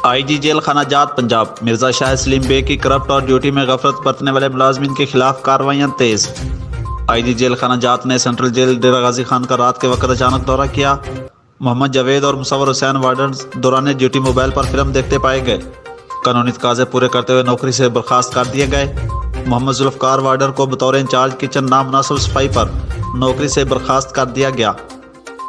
آئی جی jail خانہ جات پنجاب مرزا شاہ سلیم بے کی کرپٹ اور ڈیوٹی میں غفلت برتنے والے ملازمین کے خلاف کارروائیاں تیز۔ آئی جی جیل خانہ جات نے سینٹرل جیل ڈیرہ غازی خان کا رات کے وقت اچانک دورہ کیا۔ محمد جاوید اور مصور حسین وارڈنز دوران ڈیوٹی موبائل پر فلم دیکھتے پائے گئے۔ قانونی تقاضے پورے کرتے ہوئے نوکری سے برخاست کر دیے گئے۔ محمد ذوالفقار وارڈر کو بطور انچارج کچن نامناسب صفائی پر نوکری سے برخاست کر دیا گیا۔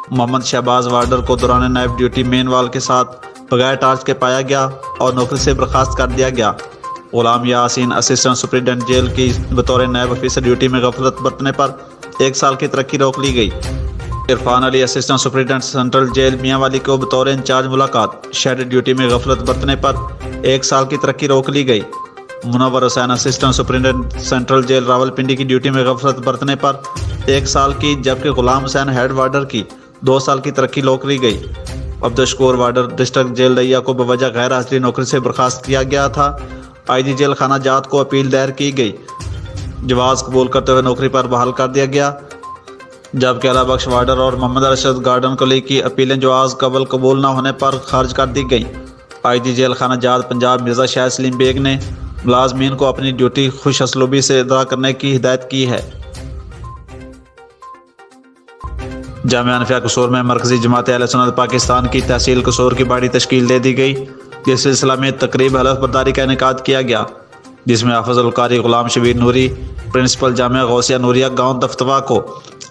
محمد شہباز وارڈر کو دوران نائب ڈیوٹی مین وال کے ساتھ بغیر ٹارچ کے پایا گیا اور نوکری سے برخاست کر دیا گیا۔ Ghulam Yasin assistant superintendent jail کی بطور نائب آفیسر ڈیوٹی میں غفلت برتنے پر 1 سال کی ترقی روک لی گئی۔ عرفان علی اسسٹنٹ سپرنٹینڈنٹ سینٹرل جیل میاں والی کو بطور انچارج ملاقات شیڈ ڈیوٹی میں غفلت برتنے پر 1 سال کی ترقی روک لی گئی۔ Munawar Hussain assistant superintendent central jail Rawalpindi کی ڈیوٹی میں غفلت برتنے پر 1 سال کی، جبکہ غلام حسین ہیڈ وارڈر کی 2 سال کی ترقی روک لی گئی۔ عبدالشکور وارڈر ڈسٹرکٹ جیل ریا کو بوجہ غیر حاضری نوکری سے برخاست کیا گیا تھا۔ آئی جی جیل خانہ جات کو اپیل دائر کی گئی، جواز قبول کرتے ہوئے نوکری پر بحال کر دیا گیا، جبکہ اللہ بخش وارڈر اور محمد ارشد گارڈن کلی کی اپیلیں جواز قبول نہ ہونے پر خارج کر دی گئیں۔ آئی جی جیل خانہ جات پنجاب مرزا شاہ سلیم بیگ نے ملازمین کو اپنی ڈیوٹی خوش اسلوبی سے ادا کرنے کی ہدایت کی ہے۔ جامعہ انفیہ قصور میں مرکزی جماعت اہل سنت پاکستان کی تحصیل قصور کی باڑی تشکیل دے دی گئی۔ اس سلسلہ میں تقریب حلف برداری کا انعقاد کیا گیا، جس میں حافظ القاری غلام شبیر نوری پرنسپل جامعہ غوثیہ نوریہ گاؤں دفتوا کو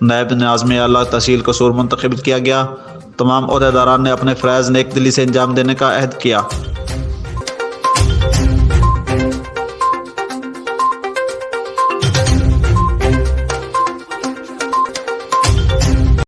نائب ناظم اعلیٰ تحصیل قصور منتخب کیا گیا۔ تمام عہدیداران نے اپنے فرائض نیک دلی سے انجام دینے کا عہد کیا۔